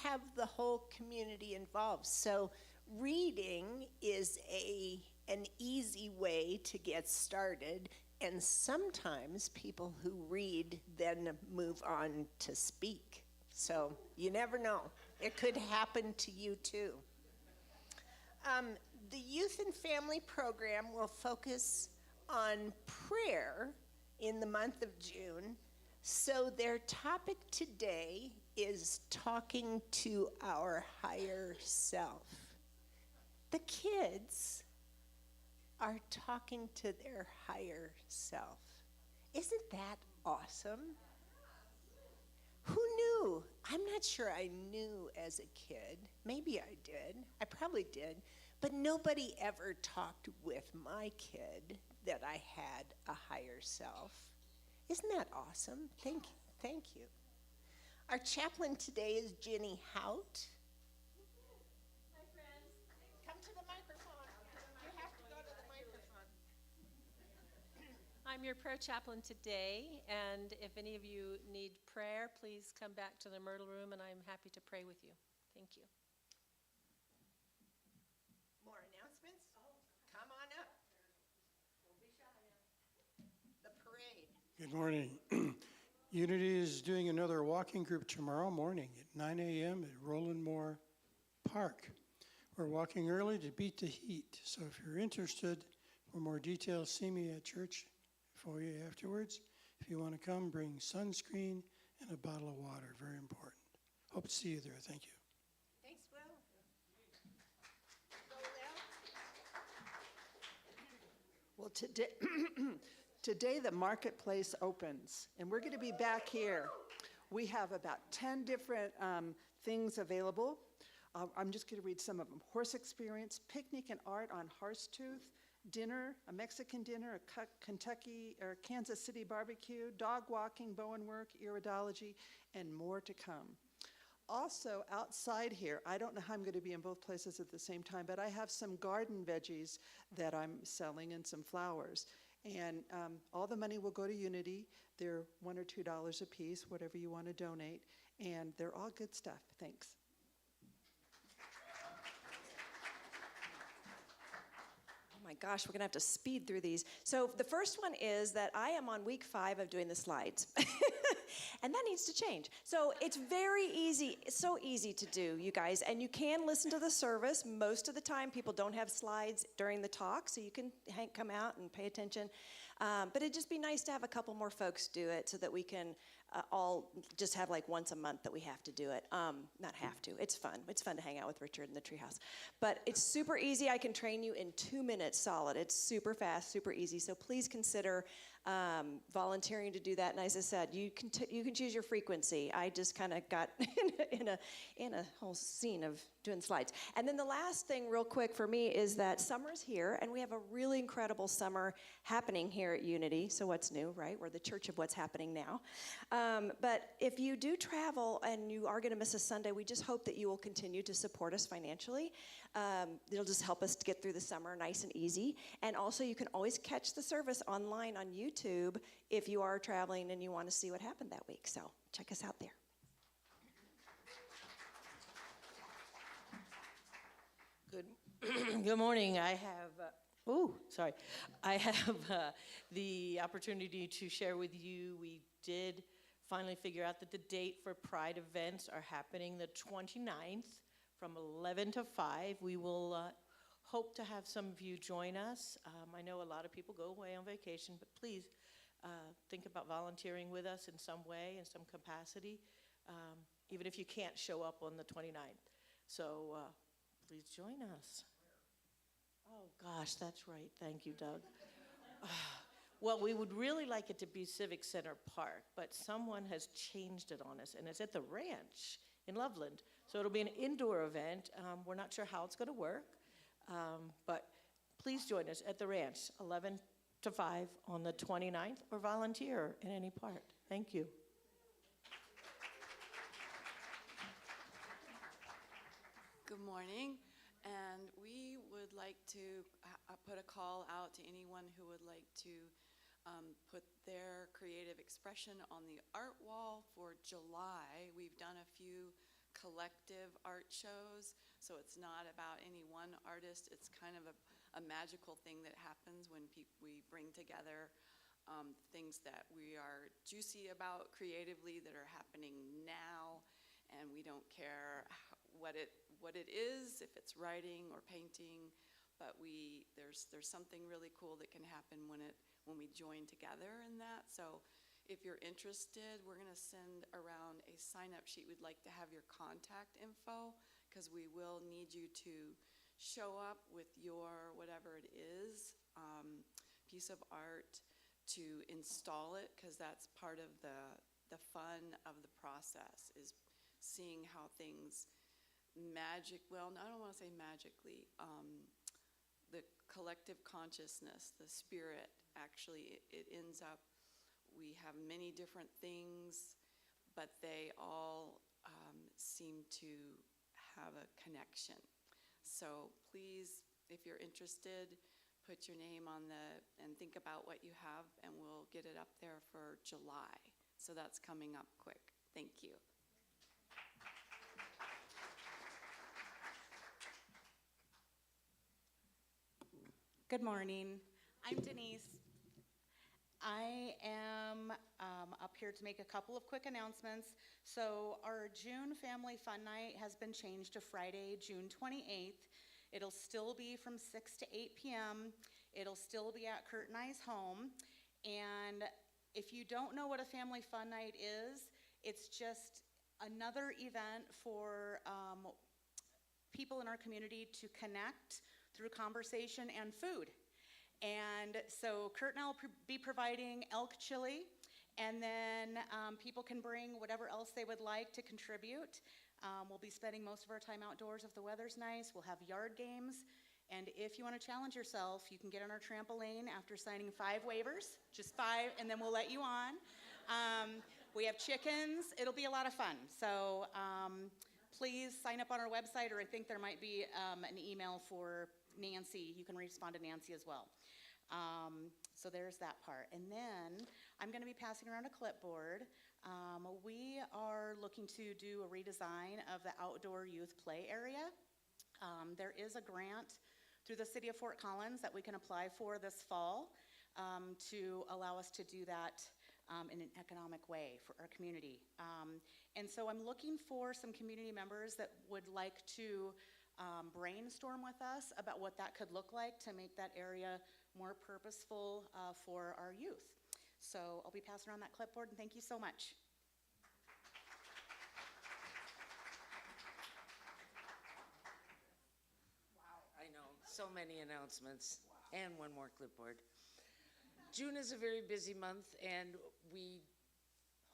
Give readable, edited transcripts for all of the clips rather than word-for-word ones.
have the whole community involved. So reading is an easy way to get started, and sometimes people who read then move on to speak. So you never know. It could happen to you too. The Youth and Family Program will focus on prayer in the month of June. So their topic today is talking to our higher self. The kids are talking to their higher self. Isn't that awesome? Who knew? I'm not sure I knew as a kid. Maybe I did. I probably did. But nobody ever talked with my kid that I had a higher self. Isn't that awesome? Thank you. Our chaplain today is Jenny Nhat. Hi, friends. Come to the microphone. You have to go to the microphone. I'm your prayer chaplain today, and if any of you need prayer, please come back to the Myrtle Room, and I'm happy to pray with you. Thank you. More announcements? Come on up. The parade. Good morning. Unity is doing another walking group tomorrow morning at 9 a.m. at Roland Moore Park. We're walking early to beat the heat. So if you're interested, for more details, see me at church for you afterwards. If you want to come, bring sunscreen and a bottle of water. Very important. Hope to see you there. Thank you. Thanks, Will. Well, today the marketplace opens, and we're going to be back here. We have about 10 different things available. I'm just going to read some of them. Horse experience, picnic and art on Horsetooth, dinner, a Mexican dinner, a Kentucky or Kansas City barbecue, dog walking, bow and work, iridology, and more to come. Also, outside here, I don't know how I'm going to be in both places at the same time, but I have some garden veggies that I'm selling and some flowers. And all the money will go to Unity. They're $1 or $2 a piece, whatever you want to donate. And they're all good stuff. Thanks. Oh my gosh, we're going to have to speed through these. So the first one is that I am on week 5 of doing the slides. And that needs to change. So it's very easy. It's so easy to do, you guys. And you can listen to the service. Most of the time, people don't have slides during the talk, so you can come out and pay attention. But it'd just be nice to have a couple more folks do it so that we can all just have like once a month that we have to do it. Not have to. It's fun. It's fun to hang out with Richard in the treehouse. But it's super easy. I can train you in 2 minutes solid. It's super fast, super easy. So please consider volunteering to do that. And as I said, you can choose your frequency. I just kind of got in a whole scene of doing slides. And then the last thing real quick for me is that summer's here, and we have a really incredible summer happening here at Unity. So what's new, right? We're the church of what's happening now. But if you do travel and you are going to miss a Sunday, we just hope that you will continue to support us financially. It'll just help us to get through the summer nice and easy. And also, you can always catch the service online on YouTube if you are traveling and you want to see what happened that week. So check us out there. Good morning. I have the opportunity to share with you. We did finally figure out that the date for Pride events are happening the 29th from 11 to 5. We will hope to have some of you join us. I know a lot of people go away on vacation, but please think about volunteering with us in some way, in some capacity, even if you can't show up on the 29th. So please join us. Oh, gosh, that's right. Thank you, Doug. Well, we would really like it to be Civic Center Park, but someone has changed it on us, and it's at the ranch in Loveland. So it'll be an indoor event. We're not sure how it's going to work, but please join us at the ranch, 11 to 5 on the 29th, or volunteer in any part. Thank you. Good morning, and we would like to put a call out to anyone who would like to put their creative expression on the art wall for July. We've done a few collective art shows. So it's not about any one artist. It's kind of a magical thing that happens when we bring together things that we are juicy about creatively that are happening now, and we don't care what it is, if it's writing or painting, but there's something really cool that can happen when we join together in that. So if you're interested, we're going to send around a sign-up sheet. We'd like to have your contact info, because we will need you to show up with your whatever it is, piece of art, to install it, because that's part of the fun of the process, is seeing how things well, I don't want to say magically, the collective consciousness, the spirit, actually, it ends up, we have many different things, but they all seem to have a connection. So please, if you're interested, put your name on and think about what you have, and we'll get it up there for July. So that's coming up quick. Thank you. Good morning. I'm Denise. I am up here to make a couple of quick announcements. So our June Family Fun Night has been changed to Friday, June 28th. It'll still be from 6 to 8 p.m. It'll still be at Kurt and I's home. And if you don't know what a Family Fun Night is, it's just another event for people in our community to connect through conversation and food. And so Kurt and I will be providing elk chili, and then people can bring whatever else they would like to contribute. We'll be spending most of our time outdoors if the weather's nice. We'll have yard games, and if you want to challenge yourself, you can get on our trampoline after signing 5 waivers, just 5, and then we'll let you on. We have chickens. It'll be a lot of fun. So please sign up on our website, or I think there might be an email for Nancy. You can respond to Nancy as well. So there's that part. And then I'm going to be passing around a clipboard. We are looking to do a redesign of the outdoor youth play area. There is a grant through the city of Fort Collins that we can apply for this fall to allow us to do that in an economic way for our community. And so I'm looking for some community members that would like to brainstorm with us about what that could look like to make that area more purposeful for our youth. So I'll be passing around that clipboard, and thank you so much. I know, so many announcements, and one more clipboard. June is a very busy month, and we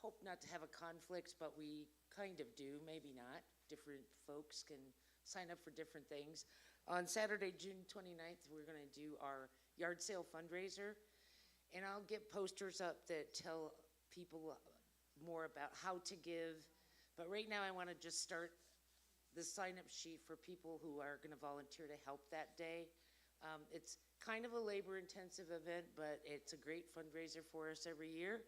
hope not to have a conflict, but we kind of do, maybe not. Different folks can sign up for different things. On Saturday, June 29th, we're going to do our yard sale fundraiser, and I'll get posters up that tell people more about how to give. But right now, I want to just start the sign-up sheet for people who are going to volunteer to help that day. It's kind of a labor-intensive event, but it's a great fundraiser for us every year.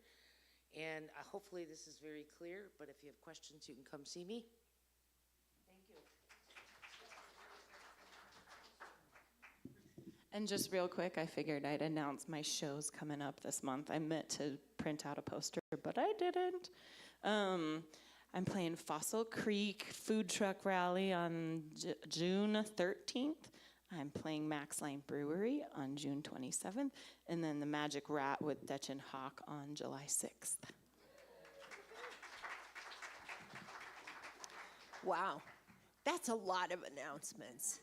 And hopefully this is very clear, but if you have questions, you can come see me. Thank you. And just real quick, I figured I'd announce my shows coming up this month. I meant to print out a poster, but I didn't. I'm playing Fossil Creek Food Truck Rally on June 13th. I'm playing Max Line Brewery on June 27th, and then the Magic Rat with Dutch and Hawk on July 6th. Wow, that's a lot of announcements.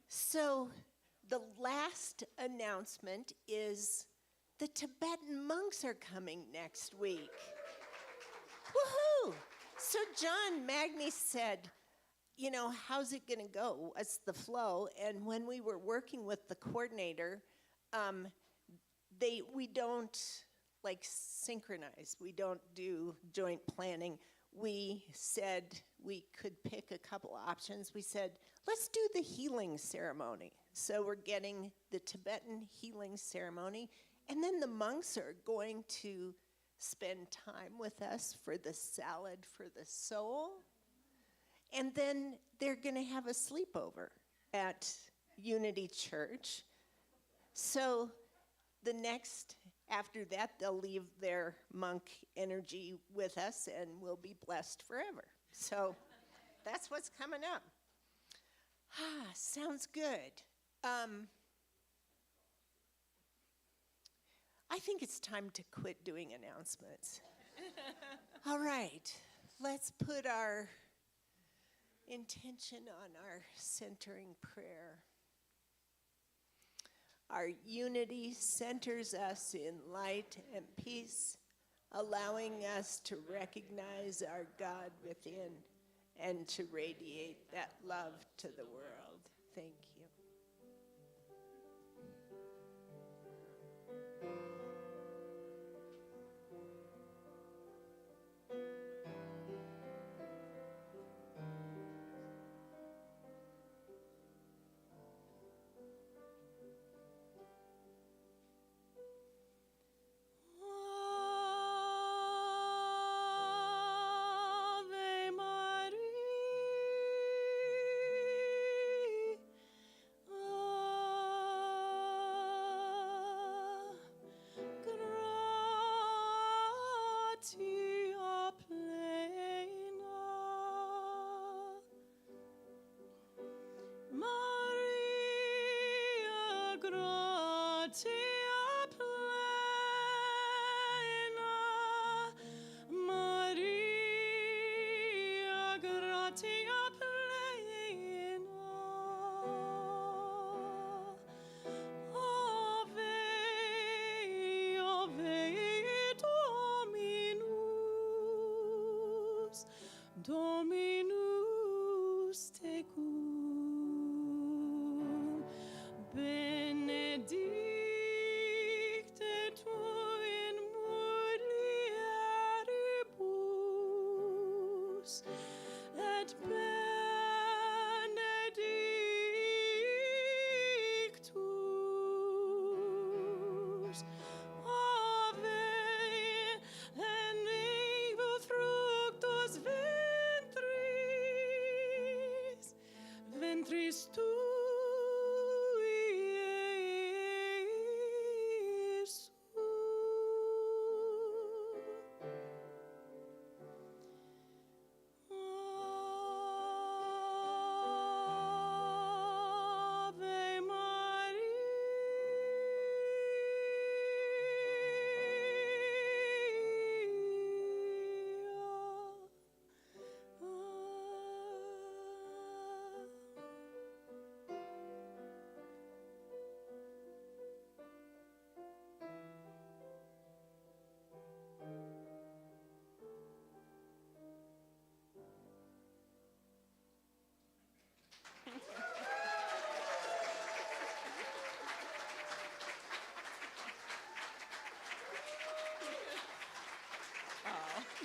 So the last announcement is the Tibetan monks are coming next week. Woohoo! So John Magny said, you know, how's it going to go? What's the flow? And when we were working with the coordinator, we don't like synchronize. We don't do joint planning. We said we could pick a couple options. We said, let's do the healing ceremony. So we're getting the Tibetan healing ceremony, and then the monks are going to spend time with us for the salad for the soul. And then they're going to have a sleepover at Unity Church. So after that, they'll leave their monk energy with us and we'll be blessed forever. So that's what's coming up. Sounds good. I think it's time to quit doing announcements. All right, let's put our intention on our centering prayer. Our unity centers us in light and peace, allowing us to recognize our God within and to radiate that love to the world. Thank you. Ave Maria, gratia plena, Maria, gratia plena, Maria, gratia plena, Ave, Ave Dominus, Dominus tecum, benedicte tu in mulieribus, et benedictus ave enivo fructus ventris, ventris tui, Iesus. Ave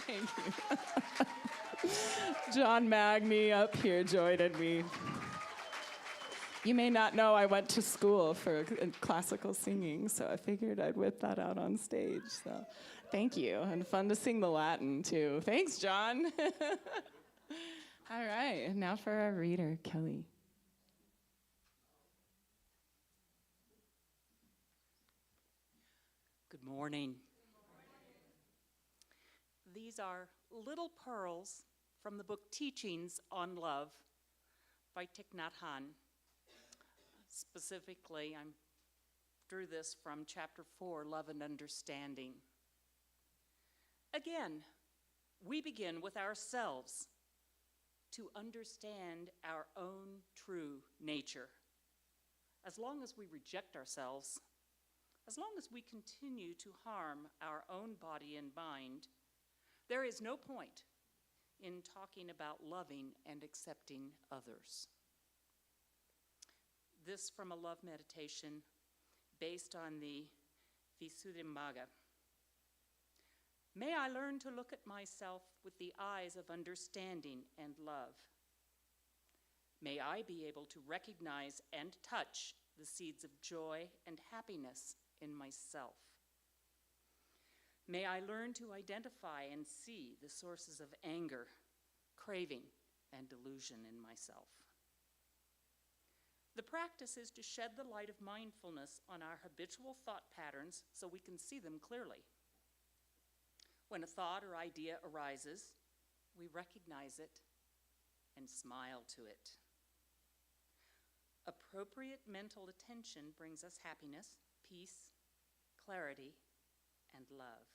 Thank you. John Magny up here joining me. You may not know I went to school for classical singing, so I figured I'd whip that out on stage. So thank you, and fun to sing the Latin too. Thanks, John. All right, now for our reader, Kellee. Good morning. These are little pearls from the book Teachings on Love by Thich Nhat Hanh. Specifically, I drew this from chapter 4, Love and Understanding. Again, we begin with ourselves to understand our own true nature. As long as we reject ourselves, as long as we continue to harm our own body and mind, there is no point in talking about loving and accepting others. This from a love meditation based on the Visuddhimagga. May I learn to look at myself with the eyes of understanding and love. May I be able to recognize and touch the seeds of joy and happiness in myself. May I learn to identify and see the sources of anger, craving, and delusion in myself. The practice is to shed the light of mindfulness on our habitual thought patterns so we can see them clearly. When a thought or idea arises, we recognize it and smile to it. Appropriate mental attention brings us happiness, peace, clarity, and love.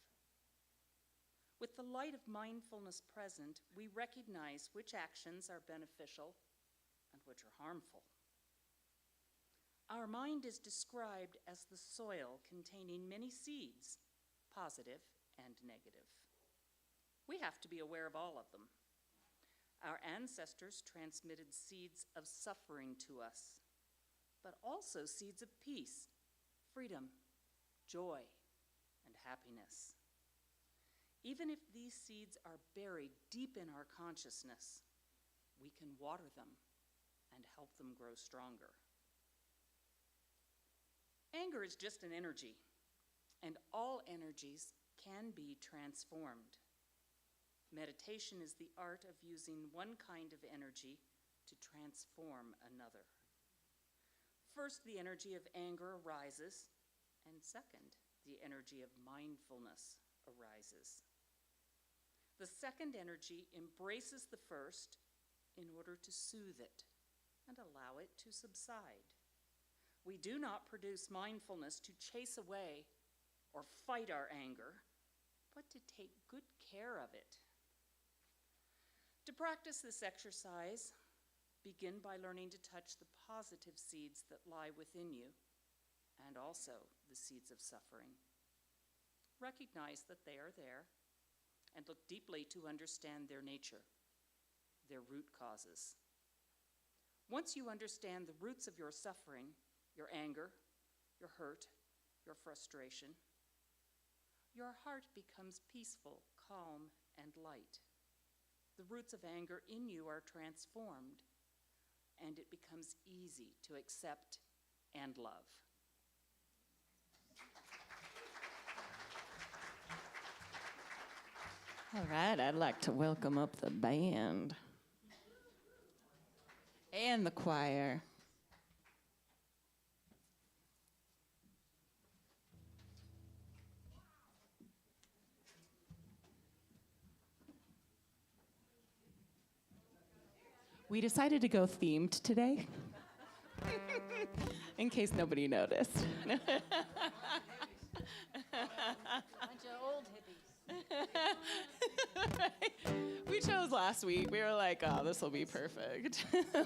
With the light of mindfulness present, we recognize which actions are beneficial and which are harmful. Our mind is described as the soil containing many seeds, positive and negative. We have to be aware of all of them. Our ancestors transmitted seeds of suffering to us, but also seeds of peace, freedom, joy, and happiness. Even if these seeds are buried deep in our consciousness, we can water them and help them grow stronger. Anger is just an energy, and all energies can be transformed. Meditation is the art of using one kind of energy to transform another. First, the energy of anger arises, and second, the energy of mindfulness arises. The second energy embraces the first in order to soothe it and allow it to subside. We do not produce mindfulness to chase away or fight our anger, but to take good care of it. To practice this exercise, begin by learning to touch the positive seeds that lie within you, and also the seeds of suffering. Recognize that they are there, and look deeply to understand their nature, their root causes. Once you understand the roots of your suffering, your anger, your hurt, your frustration, your heart becomes peaceful, calm, and light. The roots of anger in you are transformed, and it becomes easy to accept and love. All right, I'd like to welcome up the band and the choir. We decided to go themed today, in case nobody noticed. Bunch of old hippies. We chose last week. We were like, oh, this will be perfect. All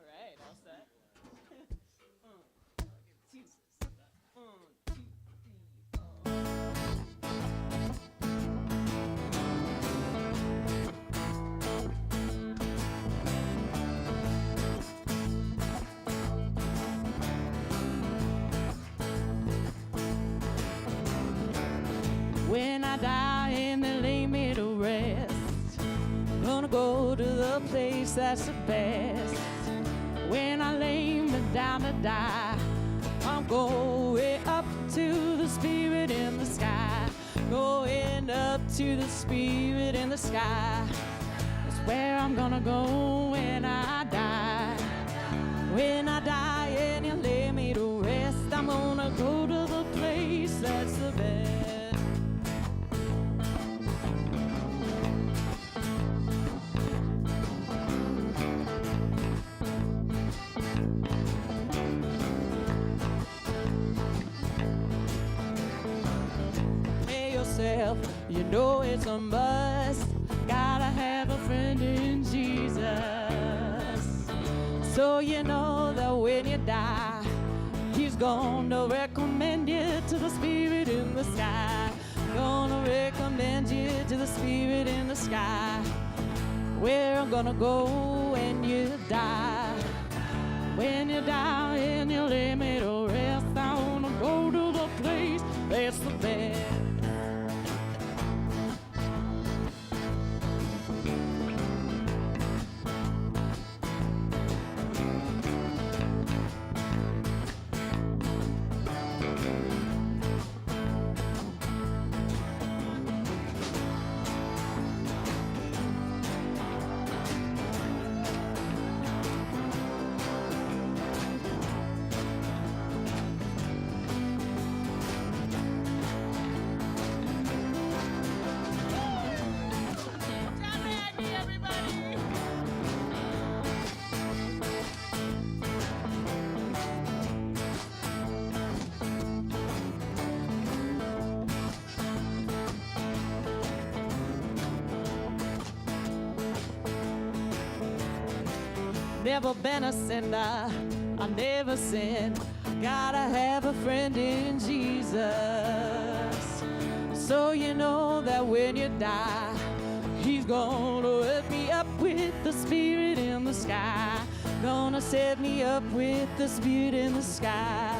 right, all set. When I die and they lay me to rest, gonna go to the place that's the best. When I lay me down to die, I'm going up to the spirit in the sky. Going up to the spirit in the sky. That's where I'm gonna go when I die. When I die and you lay me to rest, I'm gonna go to the place that's the best. You know it's a must. Gotta have a friend in Jesus. So you know that when you die, He's gonna recommend you to the spirit in the sky. Gonna recommend you to the spirit in the sky. Where I'm gonna go when you die. When you die and you lay me to rest, I wanna go to the place that's the best. Never been a sinner, I never sinned. Gotta have a friend in Jesus. So you know that when you die, he's gonna wake me up with the Spirit in the sky. Gonna set me up with the Spirit in the sky.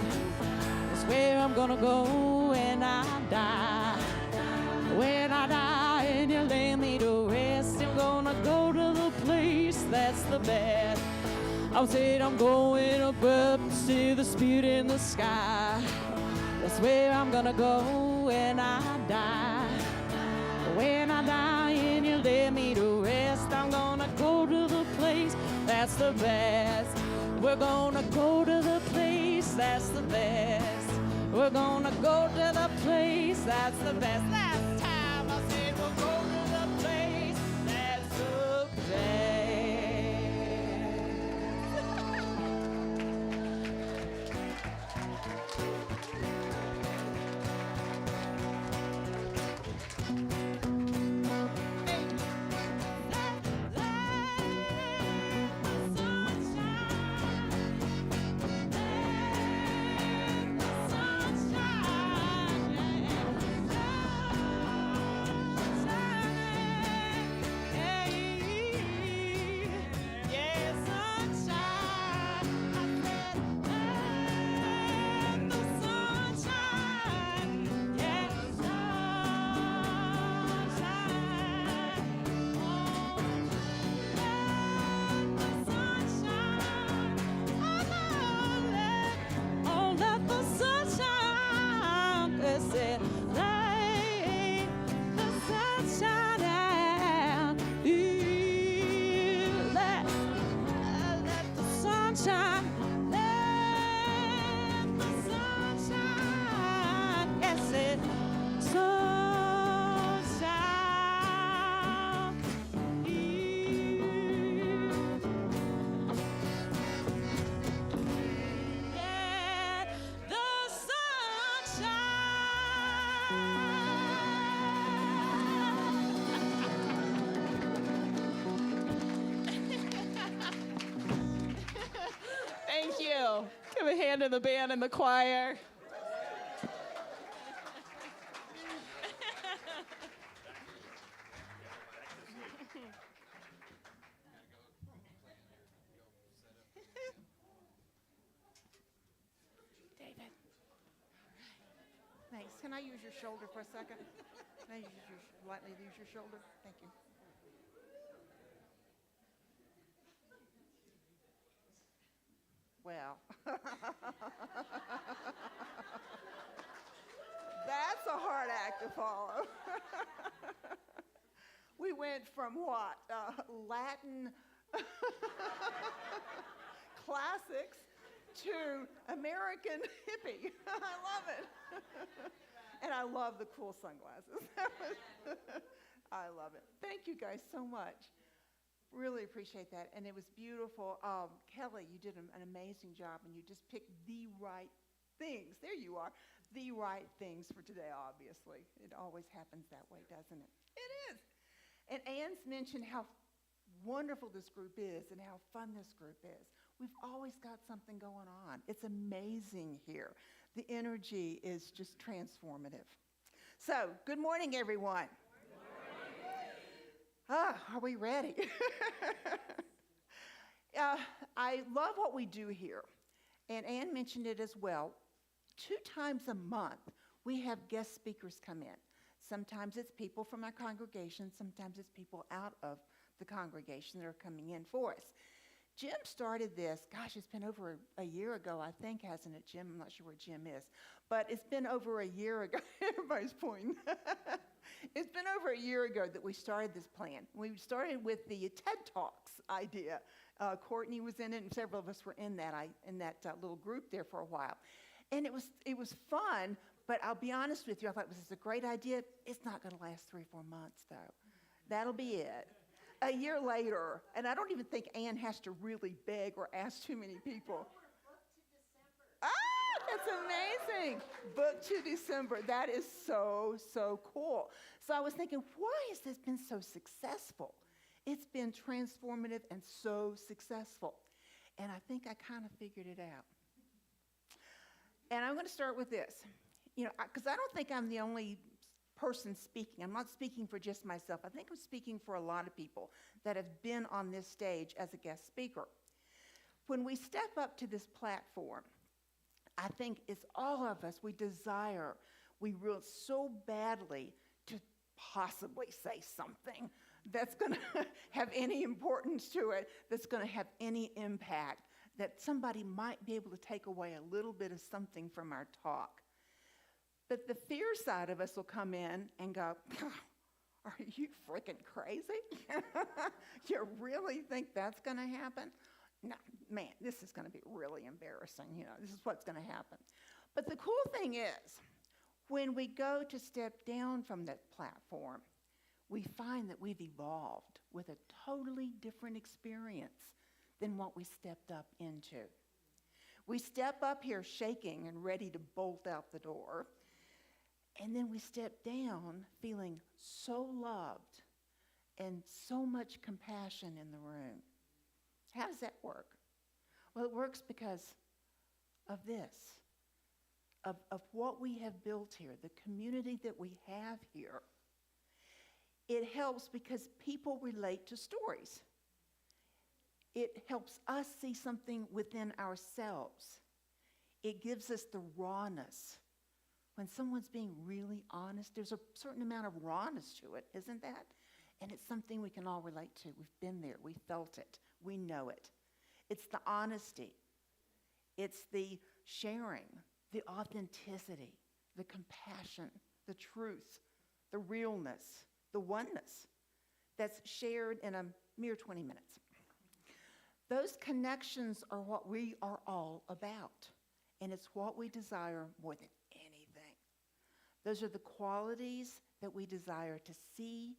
That's where I'm gonna go when I die. When I die and you lay me to rest, I'm gonna go to the place that's the best. I said I'm going up to see the Spirit in the sky. That's where I'm gonna go when I die. When I die and you lay me to rest, I'm gonna go to the place that's the best. We're gonna go to the place that's the best. We're gonna go to the place that's the best. Last time I said we'll go to the place that's the best. Thank you. Give a hand to the band and the choir. David. Thanks. Can I use your shoulder for a second? Can I lightly use your shoulder? Thank you. Well, that's a hard act to follow. We went from what? Latin classics to American hippie. I love it. And I love the cool sunglasses. I love it. Thank you guys so much. Really appreciate that. And it was beautiful. Kellee, you did an amazing job, and you just picked the right things. There you are. The right things for today, obviously. It always happens that way, doesn't it? It is. And Ann's mentioned how wonderful this group is and how fun this group is. We've always got something going on. It's amazing here. The energy is just transformative. So, good morning, everyone. Are we ready? I love what we do here. And Ann mentioned it as well. 2 times a month, we have guest speakers come in. Sometimes it's people from our congregation. Sometimes it's people out of the congregation that are coming in for us. Jim started this, gosh, it's been over a year ago, I think, hasn't it, Jim? I'm not sure where Jim is. But it's been over a year ago. Everybody's pointing. It's been over a year ago that we started this plan. We started with the TED Talks idea. Courtney was in it, and several of us were in that little group there for a while. And it was fun, but I'll be honest with you, I thought this is a great idea. It's not going to last 3 or 4 months, though. That'll be it. A year later, and I don't even think Ann has to really beg or ask too many people. That's amazing. Book to December. That is so, so cool. So I was thinking, why has this been so successful? It's been transformative and so successful. And I think I kind of figured it out. And I'm going to start with this, because I don't think I'm the only person speaking. I'm not speaking for just myself. I think I'm speaking for a lot of people that have been on this stage as a guest speaker. When we step up to this platform, I think it's all of us, we desire, we will so badly to possibly say something that's going to have any importance to it, that's going to have any impact, that somebody might be able to take away a little bit of something from our talk. But the fear side of us will come in and go, are you freaking crazy? You really think that's going to happen? No, man, this is going to be really embarrassing. This is what's going to happen. But the cool thing is, when we go to step down from that platform, we find that we've evolved with a totally different experience than what we stepped up into. We step up here shaking and ready to bolt out the door, and then we step down feeling so loved and so much compassion in the room. How does that work? Well, it works because of this, of what we have built here, the community that we have here. It helps because people relate to stories. It helps us see something within ourselves. It gives us the rawness. When someone's being really honest, there's a certain amount of rawness to it, isn't that? And it's something we can all relate to. We've been there. We felt it. We know it. It's the honesty. It's the sharing, the authenticity, the compassion, the truth, the realness, the oneness that's shared in a mere 20 minutes. Those connections are what we are all about, and it's what we desire more than anything. Those are the qualities that we desire to see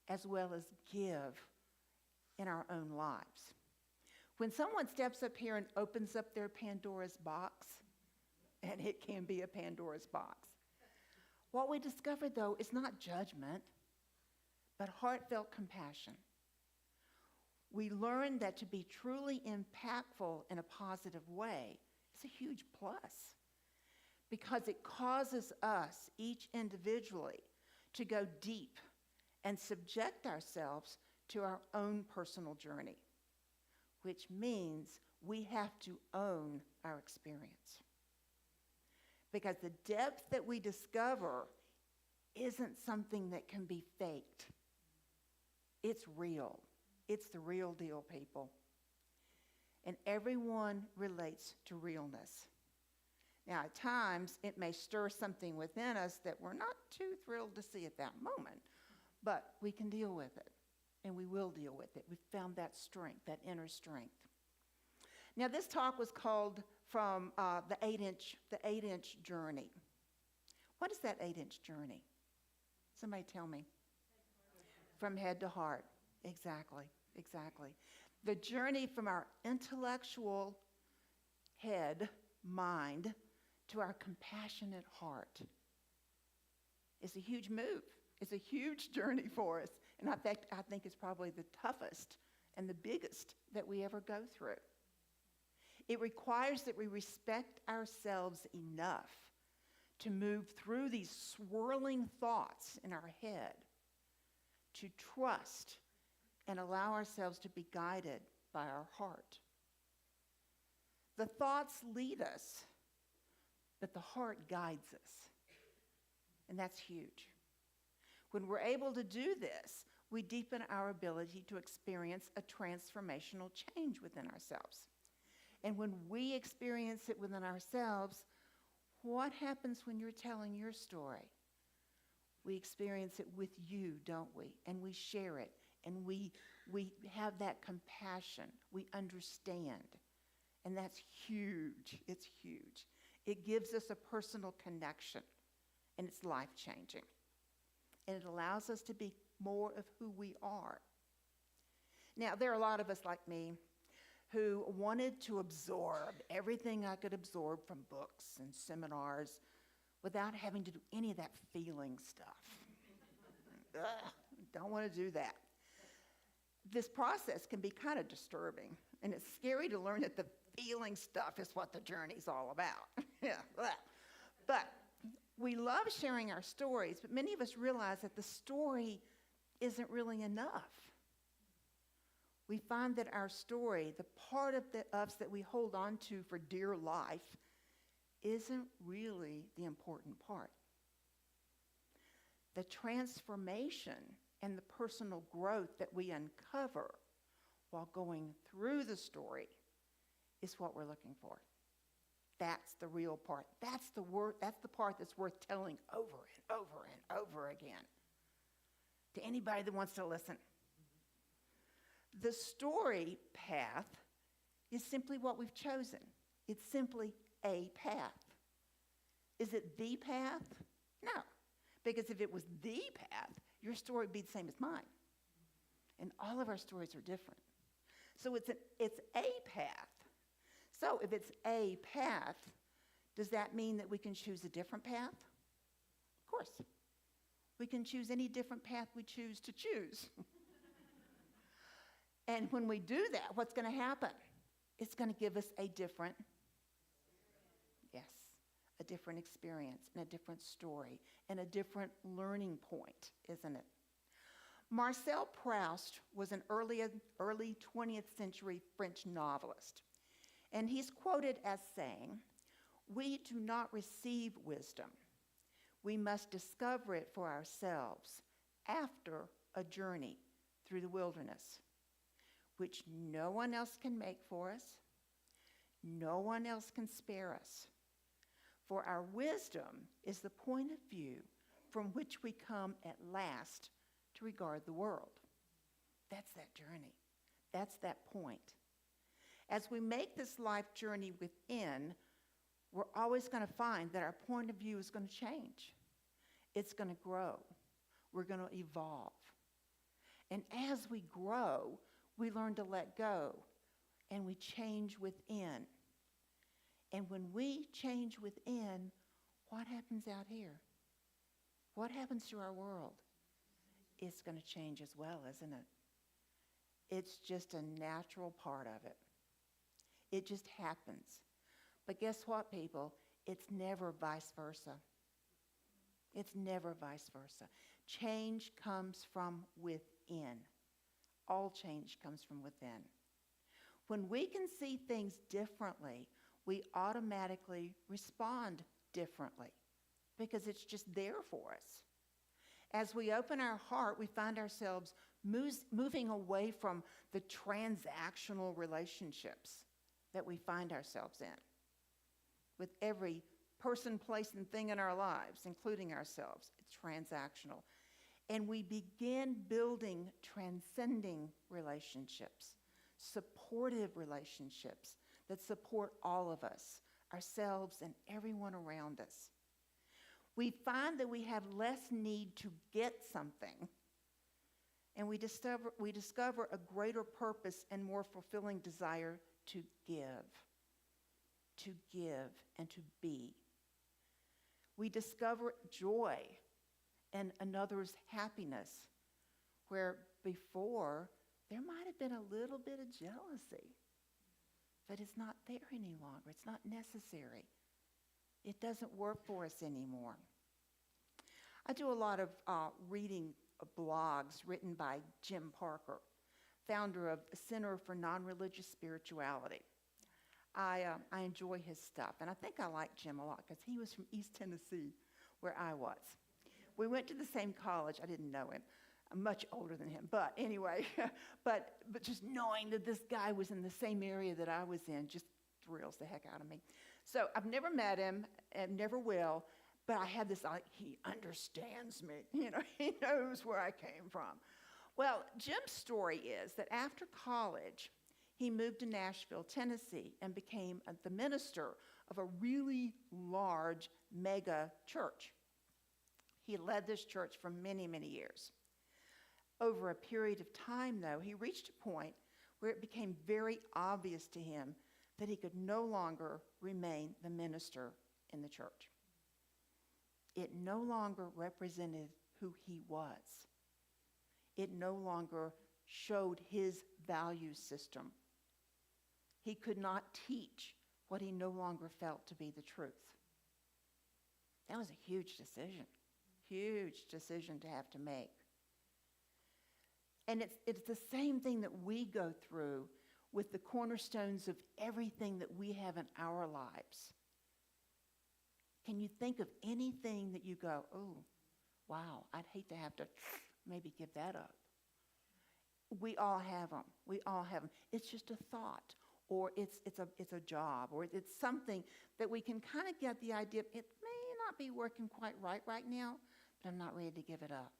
as well as give in our own lives. When someone steps up here and opens up their Pandora's box, and it can be a Pandora's box, what we discover, though, is not judgment, but heartfelt compassion. We learn that to be truly impactful in a positive way is a huge plus, because it causes us, each individually, to go deep and subject ourselves to our own personal journey, which means we have to own our experience. Because the depth that we discover isn't something that can be faked. It's real. It's the real deal, people. And everyone relates to realness. Now, at times, it may stir something within us that we're not too thrilled to see at that moment, but we can deal with it, and we will deal with it. We've found that strength, that inner strength. Now, this talk was called From the 8-inch Journey. What is that 8-inch journey? Somebody tell me. From head to heart. Exactly. The journey from our intellectual head, mind, to our compassionate heart is a huge move. It's a huge journey for us. And in fact, I think it's probably the toughest and the biggest that we ever go through. It requires that we respect ourselves enough to move through these swirling thoughts in our head, to trust and allow ourselves to be guided by our heart. The thoughts lead us, but the heart guides us. And that's huge. When we're able to do this, we deepen our ability to experience a transformational change within ourselves. And when we experience it within ourselves, what happens when you're telling your story? We experience it with you, don't we? And we share it, and we have that compassion. We understand. And that's huge. It's huge. It gives us a personal connection, and it's life-changing. And it allows us to be more of who we are. Now, there are a lot of us like me who wanted to absorb everything I could absorb from books and seminars without having to do any of that feeling stuff. Ugh, don't want to do that. This process can be kind of disturbing, and it's scary to learn that the feeling stuff is what the journey's all about. Yeah, but we love sharing our stories, but many of us realize that the story isn't really enough. We find that our story, the part of us that we hold on to for dear life, isn't really the important part. The transformation and the personal growth that we uncover while going through the story is what we're looking for. That's the real part. That's the part that's worth telling over and over and over again to anybody that wants to listen. The story path is simply what we've chosen. It's simply a path. Is it the path? No. Because if it was the path, your story would be the same as mine. And all of our stories are different. So it's a path. So if it's a path, does that mean that we can choose a different path? Of course. We can choose any different path we choose to choose. And when we do that, what's going to happen? It's going to give us a different experience and a different story and a different learning point, isn't it? Marcel Proust was an early 20th century French novelist. And he's quoted as saying, "We do not receive wisdom. We must discover it for ourselves after a journey through the wilderness, which no one else can make for us, no one else can spare us. For our wisdom is the point of view from which we come at last to regard the world." That's that journey. That's that point. As we make this life journey within, we're always going to find that our point of view is going to change. It's going to grow. We're going to evolve. And as we grow, we learn to let go, and we change within. And when we change within, what happens out here? What happens to our world? It's going to change as well, isn't it? It's just a natural part of it. It just happens. But guess what, people? It's never vice versa. It's never vice versa. Change comes from within. All change comes from within. When we can see things differently, we automatically respond differently because it's just there for us. As we open our heart, we find ourselves moving away from the transactional relationships that we find ourselves in with every person, place, and thing in our lives, including ourselves. It's transactional. And we begin building transcending relationships, supportive relationships that support all of us, ourselves, and everyone around us. We find that we have less need to get something, and we discover a greater purpose and more fulfilling desire to give and to be. We discover joy and another's happiness, where before there might have been a little bit of jealousy, but it's not there any longer. It's not necessary. It doesn't work for us anymore. I do a lot of reading blogs written by Jim Parker, founder of the Center for Non-Religious Spirituality. I enjoy his stuff, and I think I like Jim a lot because he was from East Tennessee, where I was. We went to the same college. I didn't know him. I'm much older than him, but anyway, but just knowing that this guy was in the same area that I was in just thrills the heck out of me. So I've never met him and never will, but I have this, like, he understands me. You know, he knows where I came from. Well, Jim's story is that after college, he moved to Nashville, Tennessee, and became the minister of a really large mega church. He led this church for many, many years. Over a period of time, though, he reached a point where it became very obvious to him that he could no longer remain the minister in the church. It no longer represented who he was. It no longer showed his value system. he could not teach what he no longer felt to be the truth. That was a huge decision to have to make. And it's the same thing that we go through with the cornerstones of everything that we have in our lives. Can you think of anything that you go, oh, wow, I'd hate to have to maybe give that up? We all have them. We all have them. It's just a thought, or it's a job, or it's something that we can kind of get the idea, it may not be working quite right now, but I'm not ready to give it up.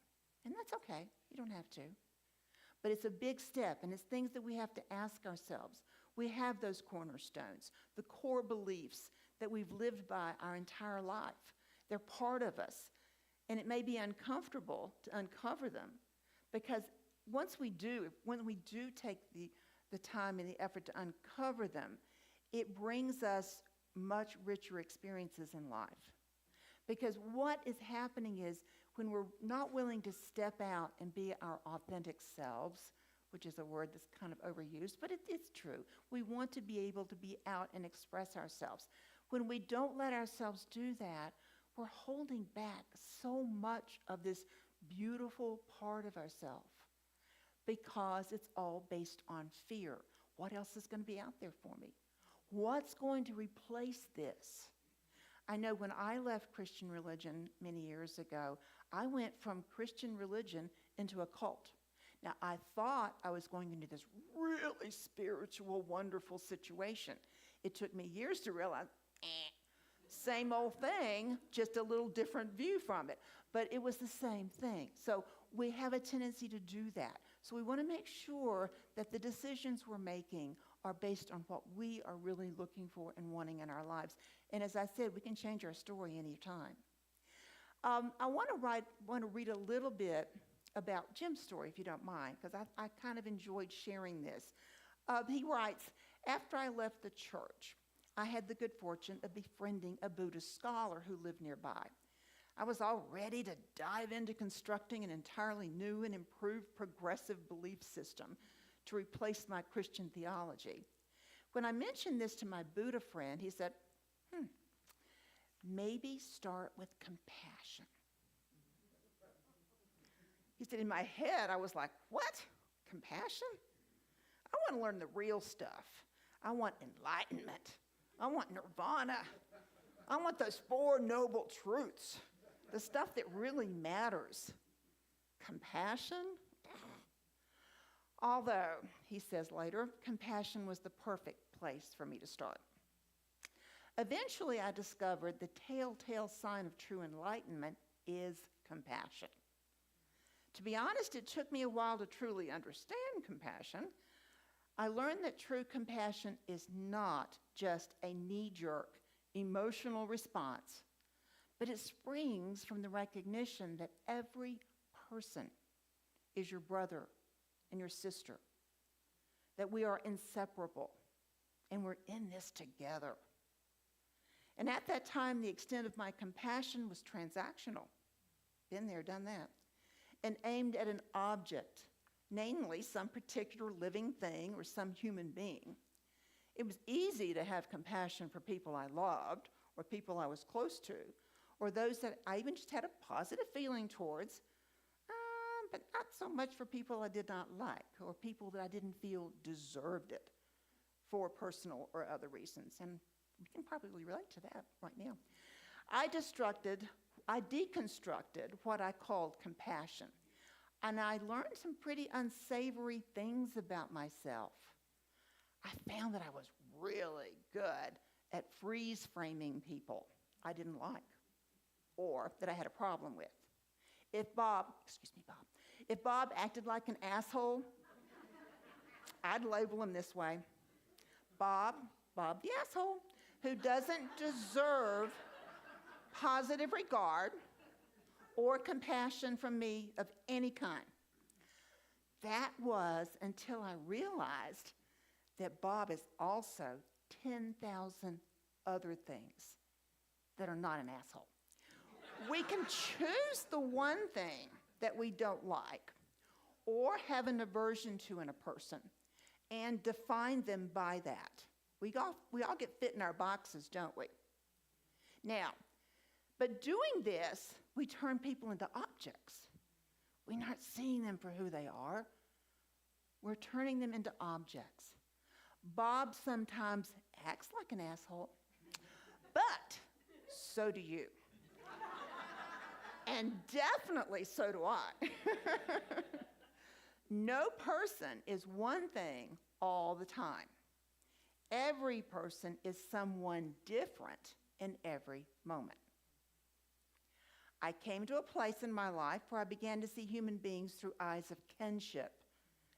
And that's okay. You don't have to. But it's a big step, and it's things that we have to ask ourselves. We have those cornerstones, the core beliefs that we've lived by our entire life. They're part of us, and it may be uncomfortable to uncover them, because when we do take the time and the effort to uncover them, it brings us much richer experiences in life. Because what is happening is, when we're not willing to step out and be our authentic selves, which is a word that's kind of overused, but it's true. We want to be able to be out and express ourselves. When we don't let ourselves do that, we're holding back so much of this beautiful part of ourselves, because it's all based on fear. What else is going to be out there for me? What's going to replace this? I know when I left Christian religion many years ago, I went from Christian religion into a cult. Now, I thought I was going into this really spiritual, wonderful situation. It took me years to realize, same old thing, just a little different view from it. But it was the same thing. So we have a tendency to do that. So we want to make sure that the decisions we're making are based on what we are really looking for and wanting in our lives. And as I said, we can change our story anytime. I want to read a little bit about Jim's story, if you don't mind, because I kind of enjoyed sharing this. He writes, after I left the church, I had the good fortune of befriending a Buddhist scholar who lived nearby. I was all ready to dive into constructing an entirely new and improved progressive belief system to replace my Christian theology. When I mentioned this to my Buddha friend, he said, maybe start with compassion. He said, in my head, I was like, what? Compassion? I want to learn the real stuff. I want enlightenment. I want nirvana. I want those 4 noble truths, the stuff that really matters. Compassion? Although, he says later, compassion was the perfect place for me to start. Eventually, I discovered the telltale sign of true enlightenment is compassion. To be honest, it took me a while to truly understand compassion. I learned that true compassion is not just a knee-jerk emotional response, but it springs from the recognition that every person is your brother and your sister, that we are inseparable, and we're in this together. And at that time, the extent of my compassion was transactional. Been there, done that. And aimed at an object, namely some particular living thing or some human being. It was easy to have compassion for people I loved, or people I was close to, or those that I even just had a positive feeling towards, but not so much for people I did not like, or people that I didn't feel deserved it for personal or other reasons. And we can probably relate to that right now. I deconstructed what I called compassion, and I learned some pretty unsavory things about myself. I found that I was really good at freeze framing people I didn't like, or that I had a problem with. If Bob acted like an asshole, I'd label him this way: Bob the asshole, who doesn't deserve positive regard or compassion from me of any kind. That was until I realized that Bob is also 10,000 other things that are not an asshole. We can choose the one thing that we don't like or have an aversion to in a person and define them by that. We all get fit in our boxes, don't we? Now, but doing this, we turn people into objects. We're not seeing them for who they are. We're turning them into objects. Bob sometimes acts like an asshole, but so do you. And definitely so do I. No person is one thing all the time. Every person is someone different in every moment. I came to a place in my life where I began to see human beings through eyes of kinship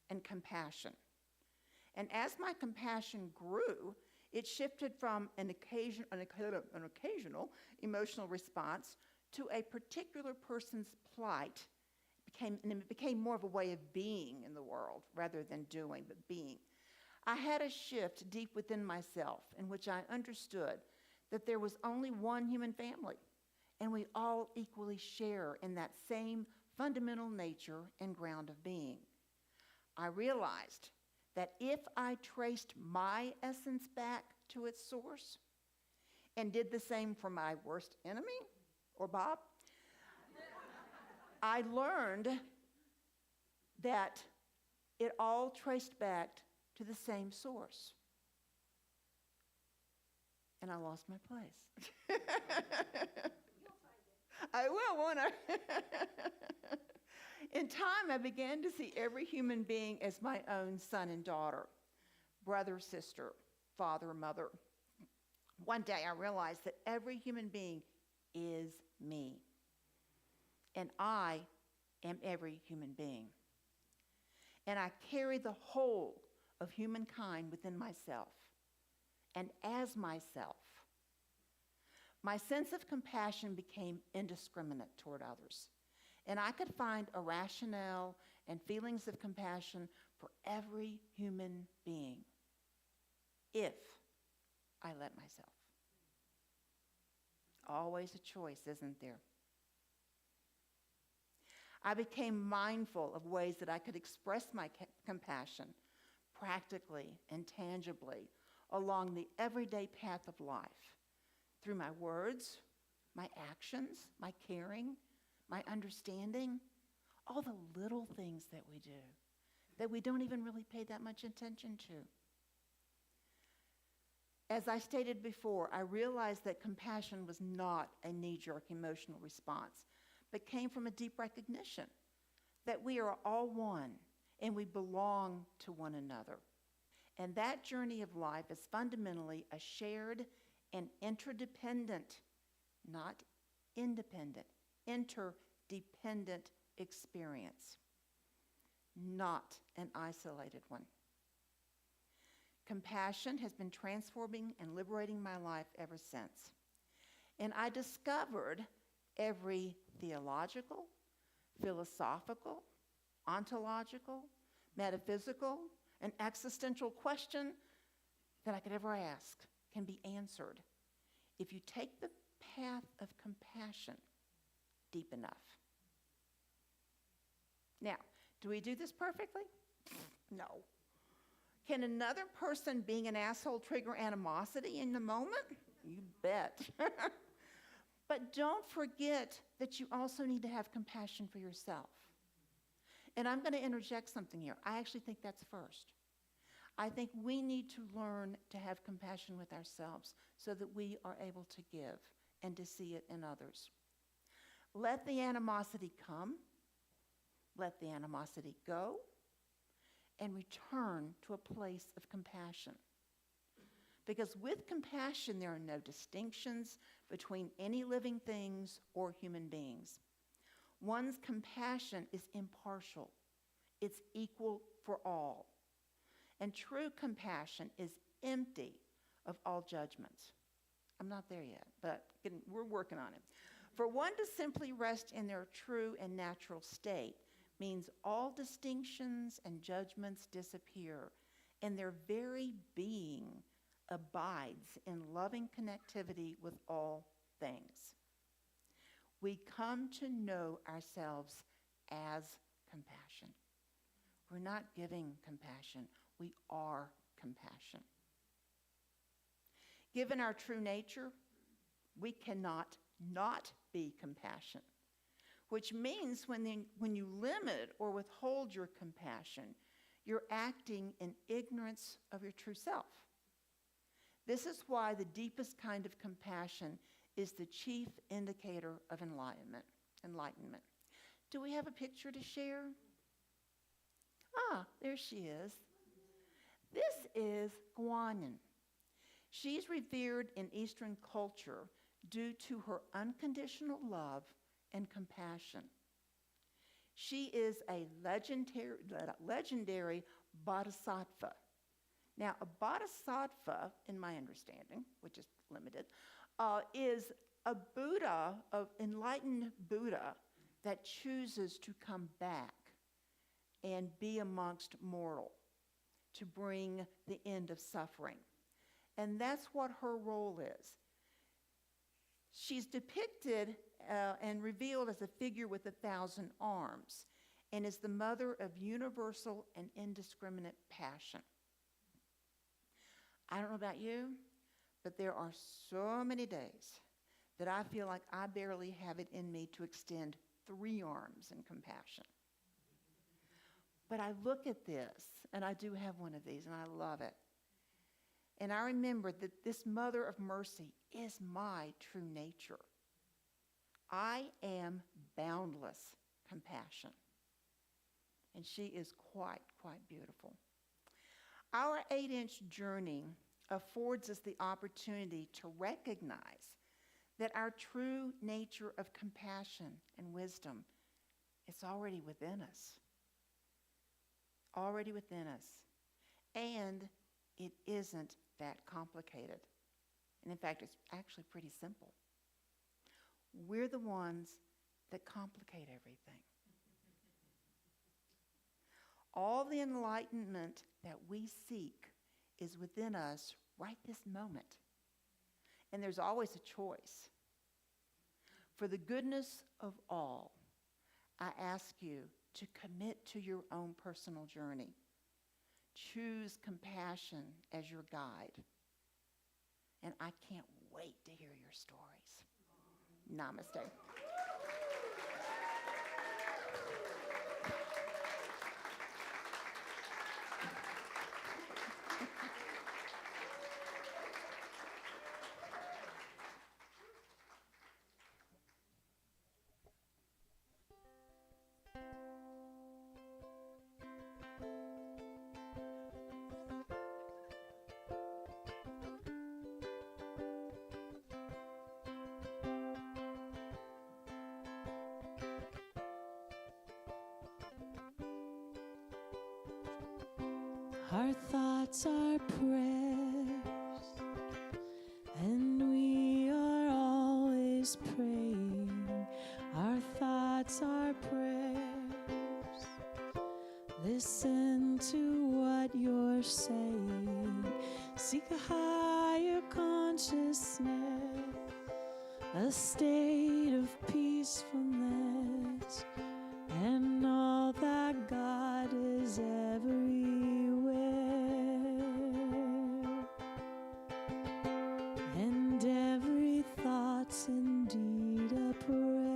and compassion. And as my compassion grew, it shifted from an occasional emotional response to a particular person's plight. It became more of a way of being in the world rather than doing, but being. I had a shift deep within myself in which I understood that there was only one human family, and we all equally share in that same fundamental nature and ground of being. I realized that if I traced my essence back to its source and did the same for my worst enemy, or Bob, I learned that it all traced back to the same source. And I lost my place. I will, won't I? In time, I began to see every human being as my own son and daughter, brother, sister, father, mother. One day, I realized that every human being is me, and I am every human being. And I carry the whole of humankind within myself, and as myself. My sense of compassion became indiscriminate toward others, and I could find a rationale and feelings of compassion for every human being if I let myself. Always a choice, isn't there? I became mindful of ways that I could express my compassion practically and tangibly along the everyday path of life through my words, my actions, my caring, my understanding, all the little things that we do that we don't even really pay that much attention to. As I stated before, I realized that compassion was not a knee-jerk emotional response, but came from a deep recognition that we are all one and we belong to one another. And that journey of life is fundamentally a shared and interdependent, not independent, interdependent experience, not an isolated one. Compassion has been transforming and liberating my life ever since. And I discovered every theological, philosophical, ontological, metaphysical, and existential question that I could ever ask can be answered if you take the path of compassion deep enough. Now, do we do this perfectly? No. Can another person being an asshole trigger animosity in the moment? You bet. But don't forget that you also need to have compassion for yourself. And I'm going to interject something here. I actually think that's first. I think we need to learn to have compassion with ourselves so that we are able to give and to see it in others. Let the animosity come, let the animosity go, and return to a place of compassion. Because with compassion, there are no distinctions between any living things or human beings. One's compassion is impartial. It's equal for all. And true compassion is empty of all judgments. I'm not there yet, but we're working on it. For one to simply rest in their true and natural state means all distinctions and judgments disappear, and their very being abides in loving connectivity with all things. We come to know ourselves as compassion. We're not giving compassion, we are compassion. Given our true nature, we cannot not be compassionate, which means when you limit or withhold your compassion, you're acting in ignorance of your true self. This is why the deepest kind of compassion is the chief indicator of enlightenment. Do we have a picture to share? Ah, there she is. This is Guanyin. She's revered in Eastern culture due to her unconditional love and compassion. She is a legendary bodhisattva. Now, a bodhisattva, in my understanding, which is limited, is a Buddha, of enlightened Buddha, that chooses to come back and be amongst mortal to bring the end of suffering. And that's what her role is. She's depicted and revealed as a figure with 1,000 arms and is the mother of universal and indiscriminate passion. I don't know about you, but there are so many days that I feel like I barely have it in me to extend 3 arms in compassion. But I look at this, and I do have one of these, and I love it. And I remember that this Mother of Mercy is my true nature. I am boundless compassion. And she is quite beautiful. Our 8-inch journey affords us the opportunity to recognize that our true nature of compassion and wisdom is already within us. Already within us. And it isn't that complicated. And in fact, it's actually pretty simple. We're the ones that complicate everything. All the enlightenment that we seek is within us right this moment. And there's always a choice. For the goodness of all, I ask you to commit to your own personal journey. Choose compassion as your guide. And I can't wait to hear your stories. Namaste. Our thoughts are prayers, and we are always praying. Our thoughts are prayers. Listen to what you're saying. Seek a higher consciousness, a state of peacefulness, and all that God is everywhere. And every thought's indeed a prayer.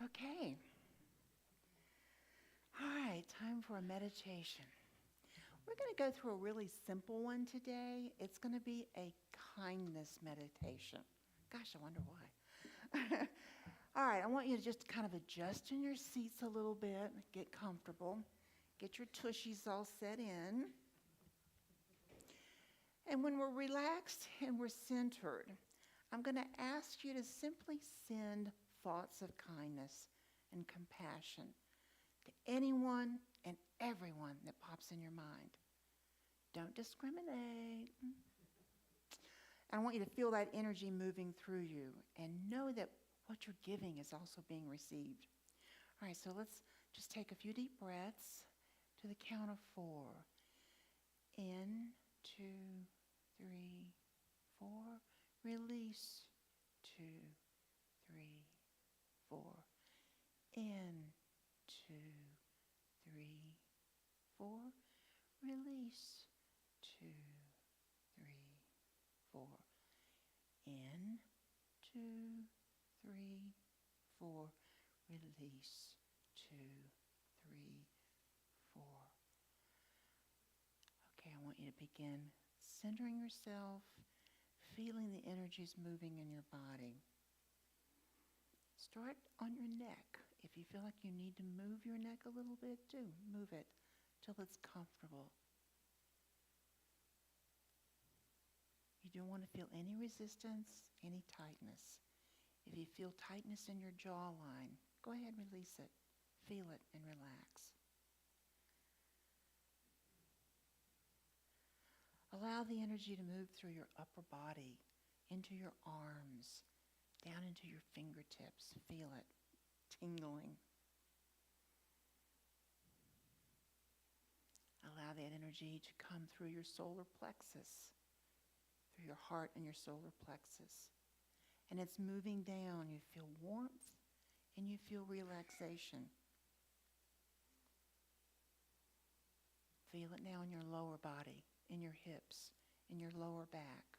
Okay. All right, time for a meditation. We're going to go through a really simple one today. It's going to be a kindness meditation. Gosh, I wonder why. All right, I want you to just kind of adjust in your seats a little bit, get comfortable, get your tushies all set in. And when we're relaxed and we're centered, I'm going to ask you to simply send thoughts of kindness and compassion to anyone and everyone that pops in your mind. Don't discriminate. I want you to feel that energy moving through you and know that what you're giving is also being received. All right, so let's just take a few deep breaths to the count of 4. In, 2, 3, 4. Release, 2, 3, 4. In, 2, 3, 4. Release, 2, 3, 4. In, 2, 3, 4. Release, 2, 3, 4. Okay, I want you to begin centering yourself, feeling the energies moving in your body. Start on your neck. If you feel like you need to move your neck a little bit, do move it till it's comfortable. You don't want to feel any resistance, any tightness. If you feel tightness in your jawline, go ahead and release it. Feel it and relax. Allow the energy to move through your upper body, into your arms, down into your fingertips. Feel it tingling. Allow that energy to come through your solar plexus, through your heart and your solar plexus. And it's moving down. You feel warmth and you feel relaxation. Feel it now in your lower body, in your hips, in your lower back,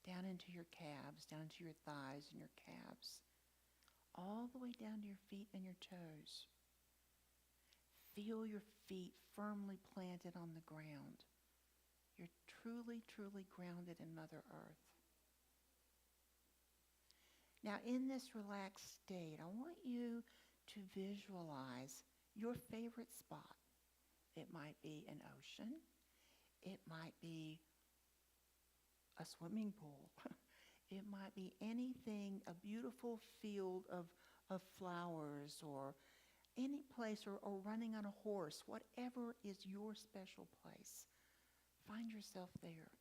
down into your calves, down to your thighs and your calves, all the way down to your feet and your toes. Feel your feet firmly planted on the ground. You're truly, truly grounded in Mother Earth. Now, in this relaxed state, I want you to visualize your favorite spot. It might be an ocean. It might be a swimming pool. It might be anything, a beautiful field of flowers, or any place, or running on a horse, whatever is your special place. Find yourself there.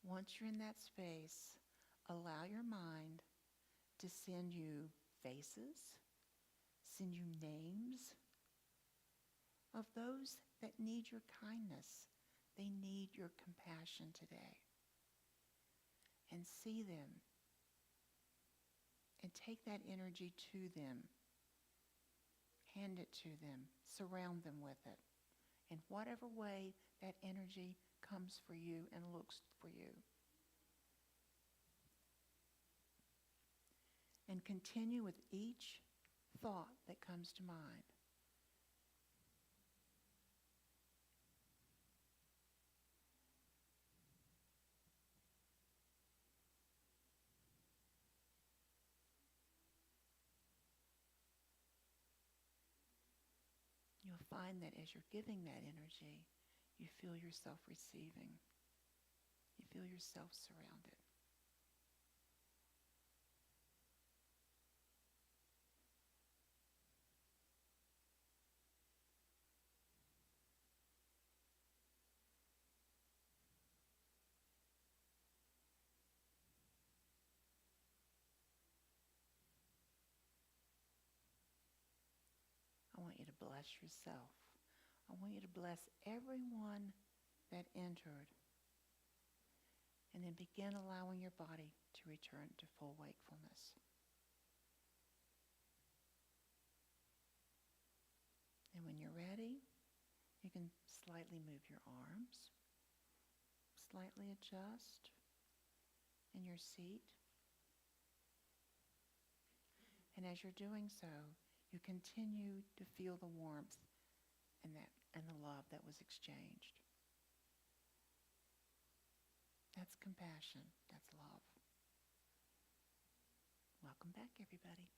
Once you're in that space, allow your mind to send you faces, send you names of those that need your kindness. They need your compassion today. And see them. And take that energy to them. Hand it to them. Surround them with it. In whatever way that energy comes for you and looks for you. And continue with each thought that comes to mind. You'll find that as you're giving that energy, you feel yourself receiving. You feel yourself surrounded. I want you to bless yourself. I want you to bless everyone that entered. And then begin allowing your body to return to full wakefulness. And when you're ready, you can slightly move your arms, slightly adjust in your seat. And as you're doing so, you continue to feel the warmth and the love that was exchanged. That's compassion. That's love. Welcome back, everybody.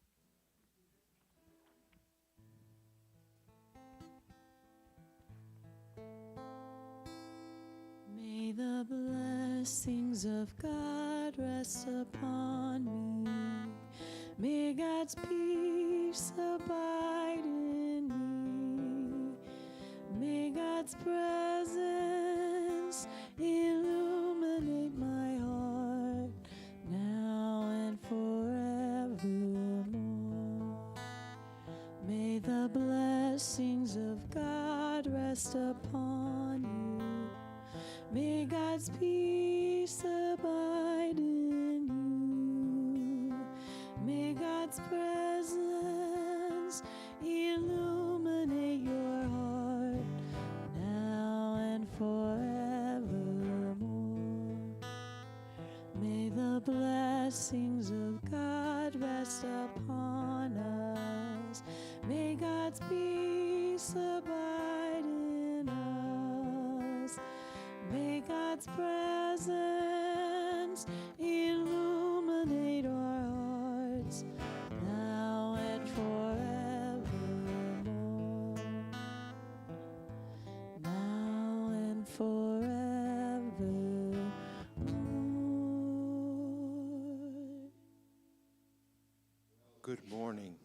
May the blessings of God rest upon me. May God's peace abide in me. May God's presence illuminate my heart now and forevermore. May the blessings of God rest upon you. May God's peace abide in you. May God's presence illuminate your heart now and forevermore. May the blessings of God rest upon us. May God's peace abide in us. May God's presence illuminate our hearts now and forevermore. Now and forevermore. Good morning.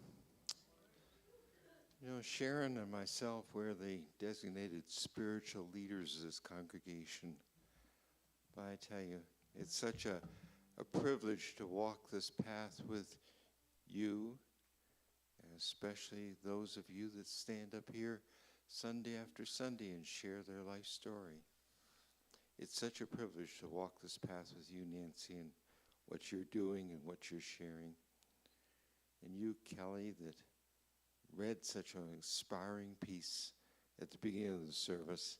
You know, Sharon and myself, we're the designated spiritual leaders of this congregation. But I tell you, it's such a privilege to walk this path with you, and especially those of you that stand up here Sunday after Sunday and share their life story. It's such a privilege to walk this path with you, Nancy, and what you're doing and what you're sharing. And you, Kellee, that read such an inspiring piece at the beginning of the service.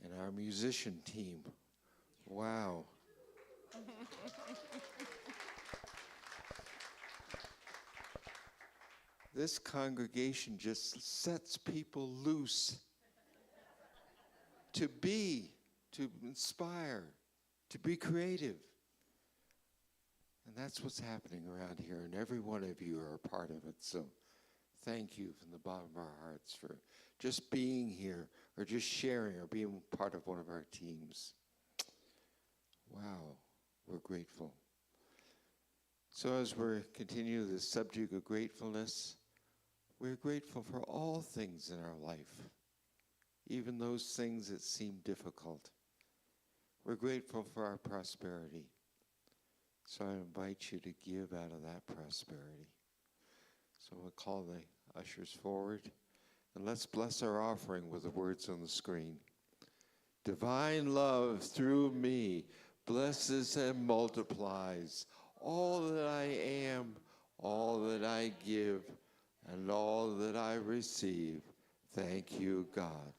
And our musician team, wow. This congregation just sets people loose to be, to inspire, to be creative. And that's what's happening around here, and every one of you are a part of it. So thank you from the bottom of our hearts for just being here or just sharing or being part of one of our teams. Wow, we're grateful. So as we're continuing this subject of gratefulness, we're grateful for all things in our life, even those things that seem difficult. We're grateful for our prosperity. So I invite you to give out of that prosperity. So we'll call the ushers forward, and let's bless our offering with the words on the screen. Divine love through me blesses and multiplies all that I am, all that I give, and all that I receive. Thank you, God.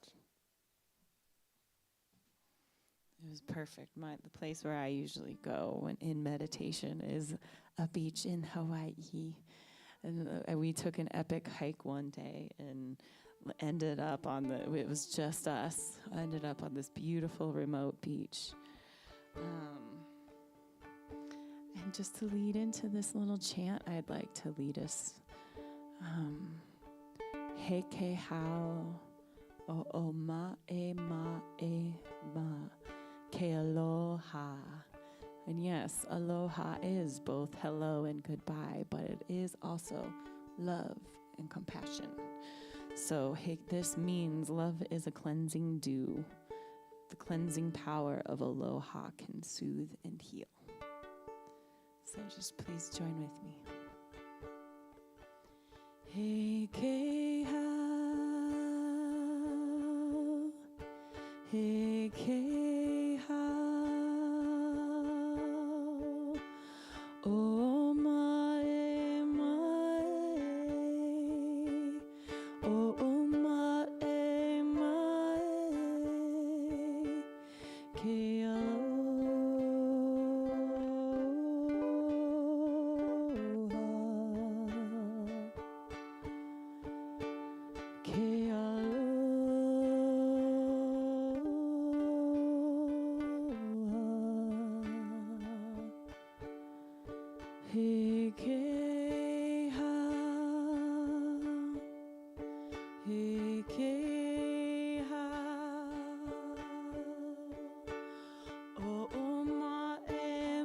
It was perfect. The place where I usually go when in meditation is a beach in Hawaii. And we took an epic hike one day and ended up it was just us, ended up on this beautiful remote beach. And just to lead into this little chant, I'd like to lead us. He ke hao o ma e ma e ma. Ke aloha. And yes, aloha is both hello and goodbye, but it is also love and compassion. So this means love is a cleansing dew. The cleansing power of aloha can soothe and heal. So just please join with me. He ke hao, he ke hao, o ma e ma e, o ma e ma e, ke aloha. He ha, he ha. Oh, oh, my,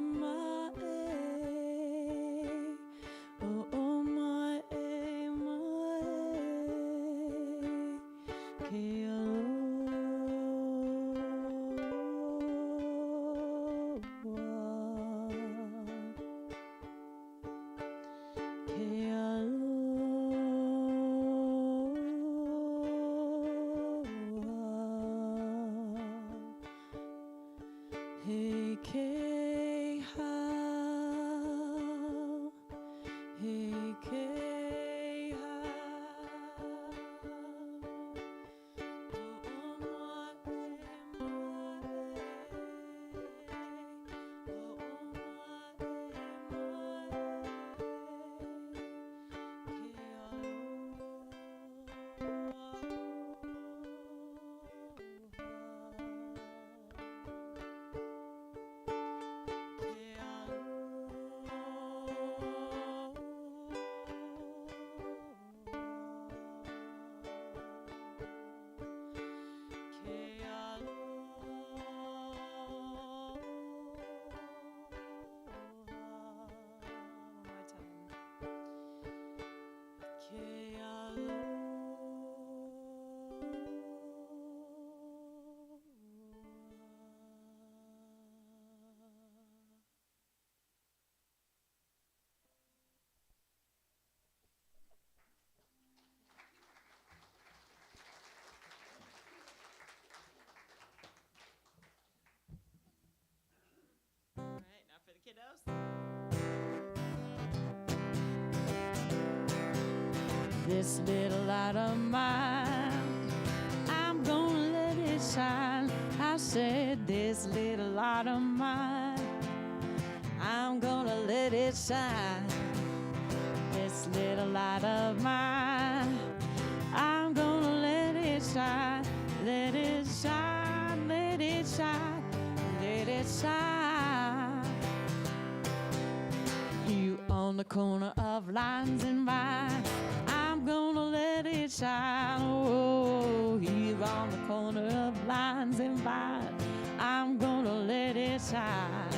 my, oh, oh, my, All right, now for the kiddos. This little light of mine, I'm gonna let it shine. I said, this little light of mine, I'm gonna let it shine. This little light of mine, I'm gonna let it shine. Let it shine, let it shine, let it shine. You on the corner of lines and vines, I'm gonna let it shine. Oh, here on the corner of lines and vines, I'm gonna let it shine.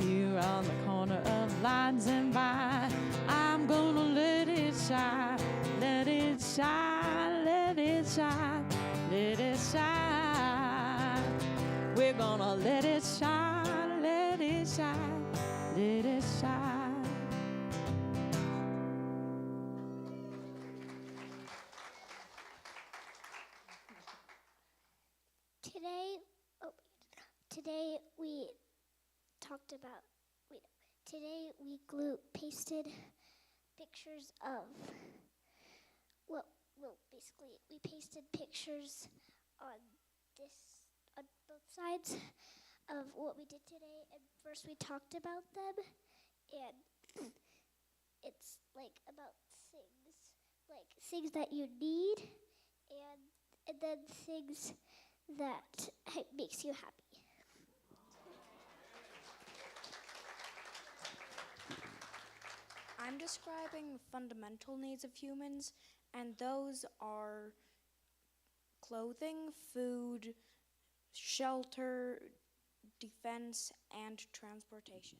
Here on the corner of lines and vines, I'm gonna let it shine. Let it shine, let it shine, let it shine. We're gonna let it shine, let it shine, let it shine. Today we talked about, today we pasted pictures of, basically we pasted pictures on both sides of what we did today, and first we talked about them, and it's like about things that you need, and then things that makes you happy. I'm describing fundamental needs of humans, and those are clothing, food, shelter, defense, and transportation.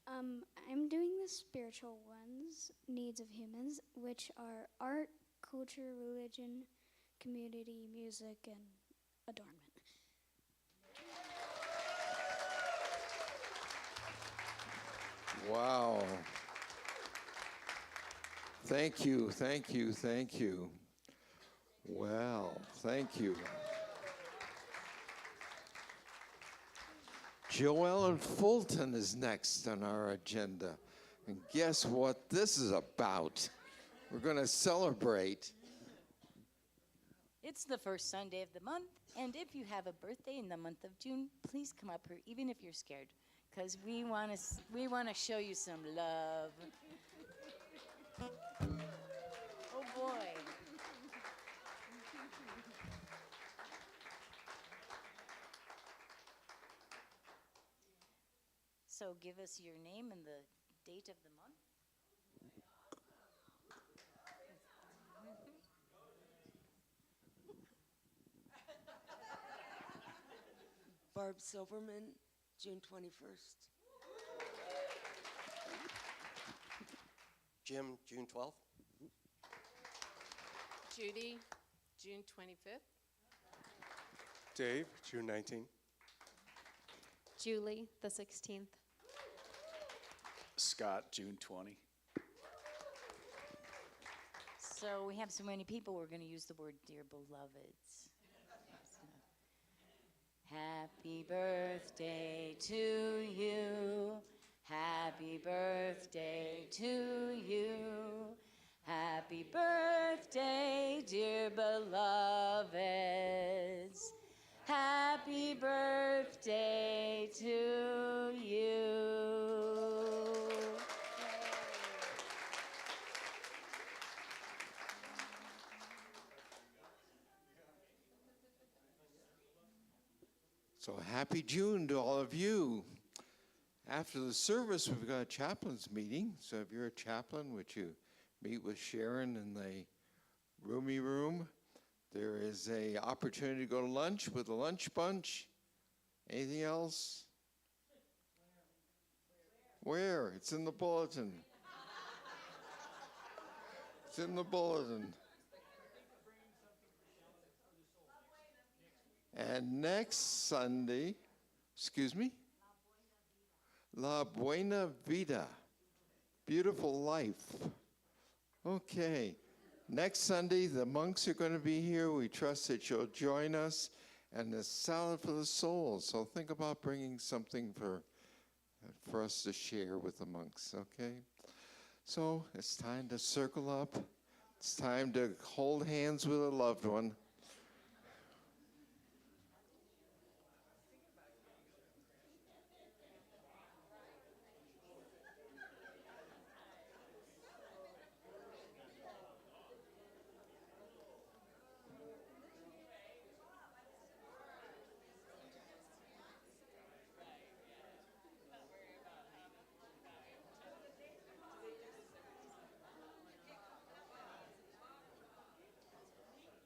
I'm doing the spiritual ones, needs of humans, which are art, culture, religion, community, music, and adornment. Wow. Thank you, thank you, thank you. Well, thank you. Joellen Fulton is next on our agenda. And guess what this is about? We're going to celebrate. It's the first Sunday of the month, and if you have a birthday in the month of June, please come up here, even if you're scared, because we want to show you some love. Oh boy. So give us your name and the date of the month. Barb Silverman, June 21st. Jim, June 12th. Judy, June 25th. Dave, June 19th. Julie, the 16th. Scott, June 20. So we have so many people, we're going to use the word dear beloveds. So, happy birthday to you. Happy birthday to you. Happy birthday, dear beloveds. Happy birthday to you. So happy June to all of you. After the service, we've got a chaplain's meeting. So if you're a chaplain, would you meet with Sharon in the roomy room? There is a opportunity to go to lunch with the lunch bunch. Anything else? Where? It's in the bulletin. It's in the bulletin. And next Sunday, excuse me? La Buena Vida, beautiful life. Okay, next Sunday, the monks are going to be here. We trust that you'll join us. And the salad for the soul. So think about bringing something for us to share with the monks, okay? So it's time to circle up. It's time to hold hands with a loved one.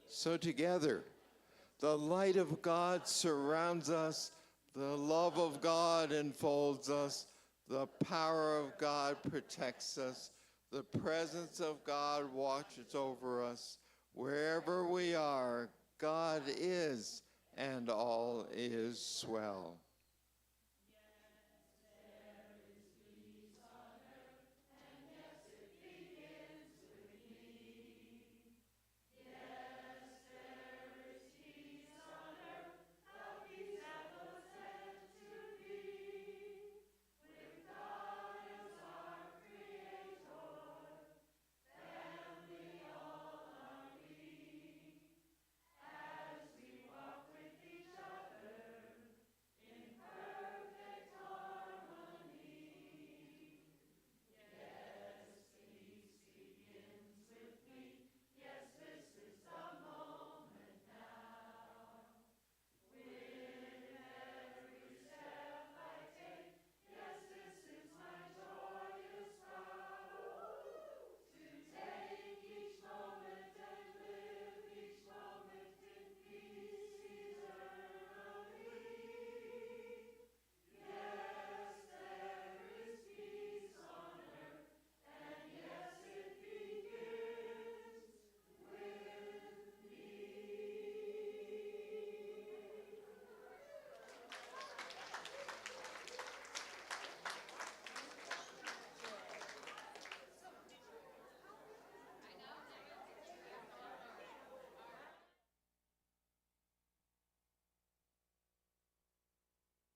So together, the light of God surrounds us, the love of God enfolds us, the power of God protects us, the presence of God watches over us. Wherever we are, God is, and all is well.